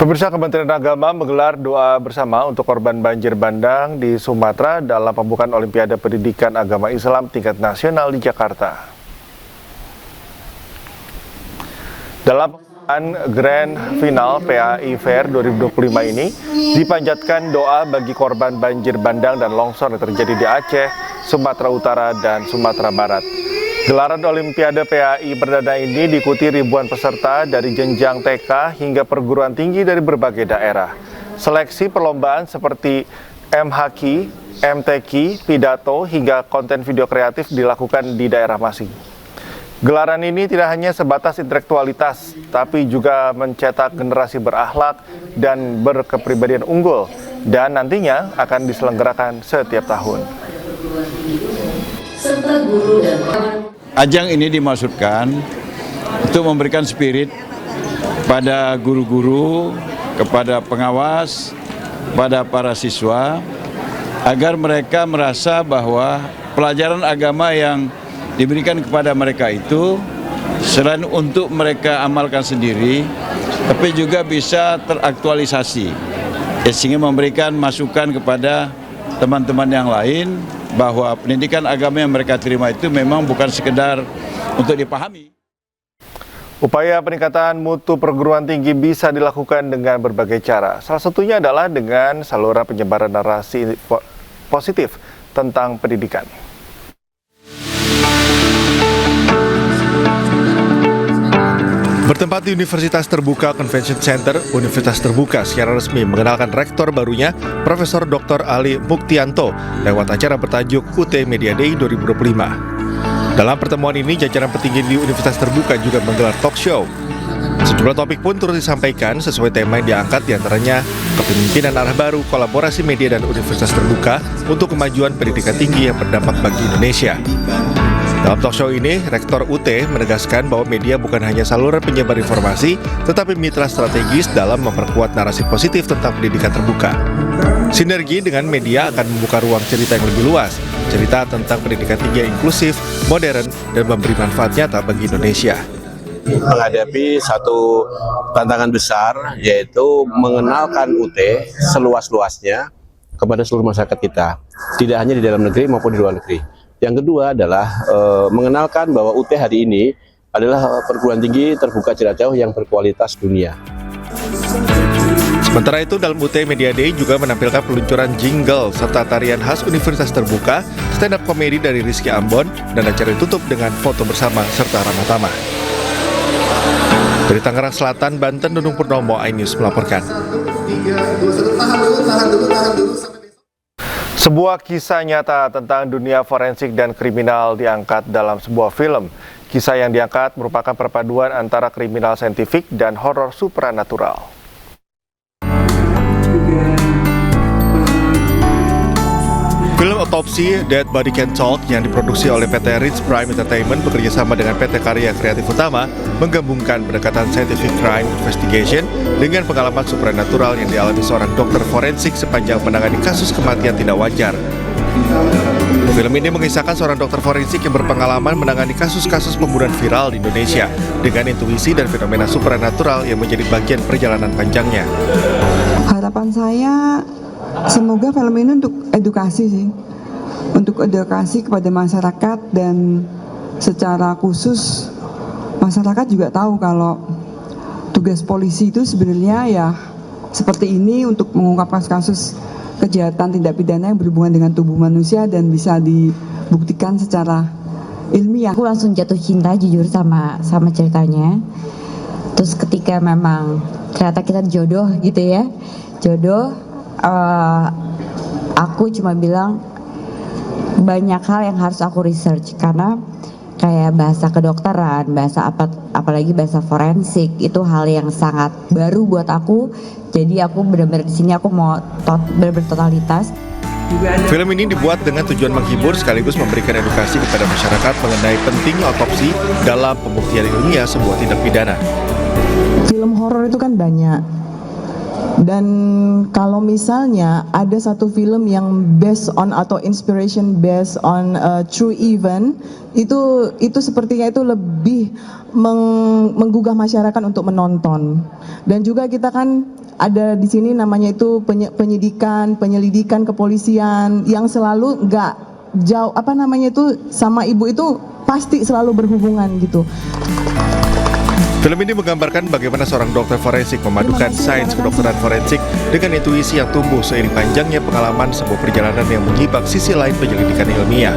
Pemirsa, Kementerian Agama menggelar doa bersama untuk korban banjir bandang di Sumatera dalam pembukaan Olimpiade Pendidikan Agama Islam tingkat nasional di Jakarta. Dalam pembukaan Grand Final PAI Fair 2025 ini, dipanjatkan doa bagi korban banjir bandang dan longsor yang terjadi di Aceh, Sumatera Utara, dan Sumatera Barat. Gelaran Olimpiade PAI perdana ini diikuti ribuan peserta dari jenjang TK hingga perguruan tinggi dari berbagai daerah. Seleksi perlombaan seperti MHQ, MTQ, pidato, hingga konten video kreatif dilakukan di daerah masing. Gelaran ini tidak hanya sebatas intelektualitas, tapi juga mencetak generasi berakhlak dan berkepribadian unggul, dan nantinya akan diselenggarakan setiap tahun. Ajang ini dimaksudkan untuk memberikan spirit pada guru-guru, kepada pengawas, pada para siswa, agar mereka merasa bahwa pelajaran agama yang diberikan kepada mereka itu selain untuk mereka amalkan sendiri, tapi juga bisa teraktualisasi, sehingga memberikan masukan kepada teman-teman yang lain bahwa pendidikan agama yang mereka terima itu memang bukan sekedar untuk dipahami. Upaya peningkatan mutu perguruan tinggi bisa dilakukan dengan berbagai cara. Salah satunya adalah dengan saluran penyebaran narasi positif tentang pendidikan. Bertempat di Universitas Terbuka Convention Center, Universitas Terbuka secara resmi mengenalkan rektor barunya, Profesor Dr. Ali Muktianto, lewat acara bertajuk UT Media Day 2025. Dalam pertemuan ini, jajaran petinggi di Universitas Terbuka juga menggelar talk show. Sejumlah topik pun turut disampaikan sesuai tema yang diangkat, diantaranya kepemimpinan arah baru, kolaborasi media dan Universitas Terbuka untuk kemajuan pendidikan tinggi yang berdampak bagi Indonesia. Dalam talk show ini, Rektor UT menegaskan bahwa media bukan hanya saluran penyebar informasi, tetapi mitra strategis dalam memperkuat narasi positif tentang pendidikan terbuka. Sinergi dengan media akan membuka ruang cerita yang lebih luas, cerita tentang pendidikan tinggi yang inklusif, modern, dan memberi manfaat nyata bagi Indonesia. Menghadapi satu tantangan besar, yaitu mengenalkan UT seluas-luasnya kepada seluruh masyarakat kita, tidak hanya di dalam negeri maupun di luar negeri. Yang kedua adalah mengenalkan bahwa UT hari ini adalah perguruan tinggi terbuka jarak jauh yang berkualitas dunia. Sementara itu, dalam UT Media Day juga menampilkan peluncuran jingle serta tarian khas Universitas Terbuka, stand up komedi dari Rizky Ambon, dan acara ditutup dengan foto bersama serta ramah tamah. Dari Tangerang Selatan, Banten, Nunung Purnomo, iNews melaporkan. Sebuah kisah nyata tentang dunia forensik dan kriminal diangkat dalam sebuah film. Kisah yang diangkat merupakan perpaduan antara kriminal saintifik dan horor supranatural. Film Otopsi Dead Body Can Talk yang diproduksi oleh PT Rich Prime Entertainment bekerjasama dengan PT Karya Kreatif Utama menggabungkan pendekatan scientific crime investigation dengan pengalaman supranatural yang dialami seorang dokter forensik sepanjang menangani kasus kematian tidak wajar. Film ini mengisahkan seorang dokter forensik yang berpengalaman menangani kasus-kasus pembunuhan viral di Indonesia dengan intuisi dan fenomena supranatural yang menjadi bagian perjalanan panjangnya. Harapan saya semoga film ini untuk edukasi sih, untuk edukasi kepada masyarakat, dan secara khusus masyarakat juga tahu kalau tugas polisi itu sebenarnya ya seperti ini, untuk mengungkap kasus kejahatan tindak pidana yang berhubungan dengan tubuh manusia dan bisa dibuktikan secara ilmiah. Aku langsung jatuh cinta jujur sama ceritanya. Terus ketika memang ternyata kita jodoh gitu ya, jodoh. Aku cuma bilang banyak hal yang harus aku research, karena kayak bahasa kedokteran, bahasa apalagi bahasa forensik itu hal yang sangat baru buat aku. Jadi aku benar-benar di sini aku mau benar-benar totalitas. Film ini dibuat dengan tujuan menghibur sekaligus memberikan edukasi kepada masyarakat mengenai pentingnya otopsi dalam pembuktian ilmiah sebuah tindak pidana. Film horor itu kan banyak. Dan kalau misalnya ada satu film yang based on atau inspiration based on true event, itu sepertinya itu lebih menggugah masyarakat untuk menonton. Dan juga kita kan ada di sini namanya itu penyelidikan kepolisian yang selalu nggak jauh sama ibu itu pasti selalu berhubungan gitu. Film ini menggambarkan bagaimana seorang dokter forensik memadukan sains kedokteran forensik dengan intuisi yang tumbuh seiring panjangnya pengalaman sebuah perjalanan yang menyibak sisi lain penyelidikan ilmiah.